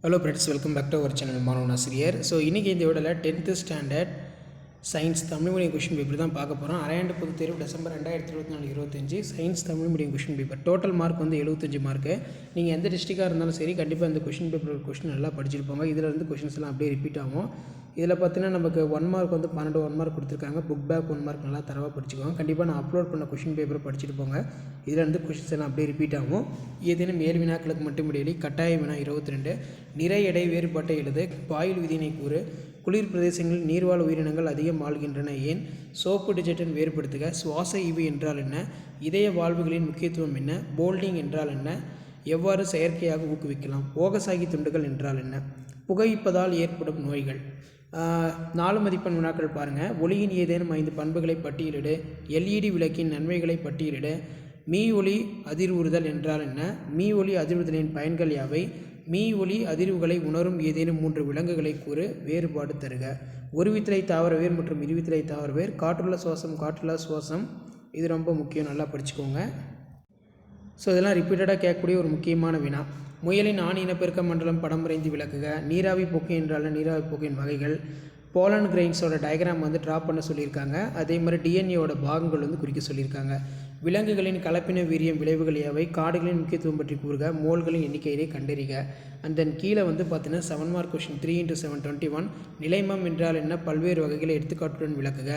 Hello friends, welcome back to our channel மாணவன் ஆசிரியர். So இன்றைக்கி இந்த விடல 10th standard science Tamil medium question paper தான் பார்க்க போகிறோம். அரையாண்டு பொதுத் தேர்வு December 2024-25 science Tamil medium question paper. Total mark வந்து 75 மார்க்கு. நீங்கள் எந்த டிஸ்ட்ரிக்டாக இருந்தாலும் சரி, கண்டிப்பாக இந்த கொஷின் பேப்பர் கொஷின் நல்லா படிச்சிருப்பாங்க. இதில் இருந்து கொஷின்ஸ் எல்லாம் அப்படியே ரிப்பீட் ஆகும். இதில் பார்த்தீங்கன்னா நமக்கு 1 மார்க் வந்து 12 1 மார்க் கொடுத்துருக்காங்க. புக் பேக் 1 மார்க் நல்லா தரவாக படிச்சுக்கோங்க. கண்டிப்பாக நான் அப்லோட் பண்ண கொஷின் பேப்பரை படிச்சுட்டு போங்க. இதில் இருந்து கொஷின்ஸ் எல்லாம் அப்படியே ரிப்பீட் ஆகும். ஏதேனும் ஏழு வினாக்களுக்கு மட்டும் இடையிலே கட்டாய வினா 22, நிறை எடை வேறுபாட்டை எழுது, பாயில் விதியினை கூறு, குளிர் பிரதேசங்களில் நீர்வாழ் உயிரினங்கள் அதிகம் வாழ்கின்றன ஏன், சோப்பு டிஜெட்டன் வேறுபடுத்துக, சுவாச ஈவு என்றால் என்ன, இதய வாழ்வுகளின் முக்கியத்துவம் என்ன, போல்டிங் என்றால் என்ன, எவ்வாறு செயற்கையாக ஊக்குவிக்கலாம், ஓகசாகி துண்டுகள் என்றால் என்ன, புகைப்பதால் ஏற்படும் நோய்கள். 4 மதிப்பெண் வினாக்கள் பாருங்கள். ஒளியின் ஏதேனும் 5 பண்புகளை பட்டியலிடு, எல்இடி விளக்கின் நன்மைகளை பட்டியலிடு, மீ ஒளி அதிர்வுறுதல் என்றால் என்ன, மீ ஒளி அதிர்வுறுதலின் பயன்கள் யாவை, மீ ஒளி அதிர்வுகளை உணரும் ஏதேனும் 3 விலங்குகளை கூறு, வேறுபாடு தருக. ஒருவித்திலை தாவரவேர் மற்றும் இருவித்திலை தாவரவேர், காற்றுள்ள சுவாசம் காற்றுள்ள சுவாசம், இது ரொம்ப முக்கியம், நல்லா படிச்சுக்கோங்க. ஸோ இதெல்லாம் ரிப்பீட்டடாக கேட்கக்கூடிய ஒரு முக்கியமான வினா. முயலின் ஆண் இனப்பெருக்க மண்டலம் படம் வரைந்து விளக்குக, நீராவி போக்கு என்றால் நீராவி போக்கின் வகைகள், போலன் கிரெயின்ஸோட டயக்ராம் வந்து ட்ரா பண்ண சொல்லியிருக்காங்க. அதே மாதிரி டிஎன்ஏவோட பாகங்கள் வந்து குறிக்க சொல்லியிருக்காங்க. விலங்குகளின் கலப்பின வீரியம் விளைவுகள் யாவை, காடுகளின் முக்கியத்துவம் பற்றி கூறுக, மோல்களின் எண்ணிக்கையை கண்டறிக. அண்ட் தென் கீழே வந்து பார்த்தீங்கன்னா 7 மார்க் கொஷின் 3x7 21, நிலைமம் என்றால் என்ன, பல்வேறு வகைகளை எடுத்துக்காட்டுடன் விளக்குக,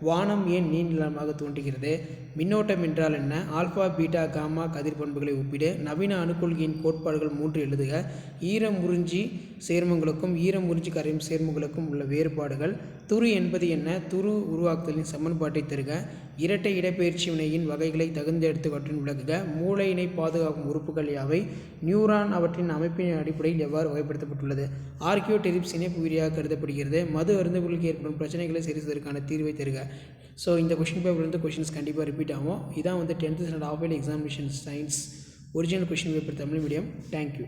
வானம் ஏன் நீண்ட தோன்றுகிறது, மின்னோட்டம் என்றால் என்ன, ஆல்ஃபா பீட்டா காமா கதிர் பண்புகளை ஒப்பிடு, நவீன அணுக்கொள்கையின் கோட்பாடுகள் 3 எழுதுக, ஈரம் உறிஞ்சி சேர்மங்களுக்கும் ஈரம் உறிஞ்சி கரையும் சேர்மங்களுக்கும் உள்ள வேறுபாடுகள், துரு என்பது என்ன, துரு உருவாக்குதலின் சமன்பாட்டை தருக, இரட்டை இடப்பெயர்ச்சி வினையின் வகைகளை தகுந்த எடுத்துக்காட்டுடன் விளக்குக, மூளையினை பாதுகாக்கும் உறுப்புகள் யாவை, நியூரான் அவற்றின் அமைப்பின் அடிப்படையில் எவ்வாறு வகைப்படுத்தப்பட்டுள்ளது, ஆர்கியோடெரிப்ஸ் இணைப்பு உயிரியாக கருதப்படுகிறது, மது அருந்துகளுக்கு ஏற்படும் பிரச்சனைகளை சரி செய்வதற்கான தீர்வை தருக. ஸோ இந்த கொஷின் பேப்பர் வந்து கொஷின்ஸ் கண்டிப்பாக ரிப்பீட் ஆகும். இதான் வந்து 10th standard of examination science original question paper Tamil medium. Thank you.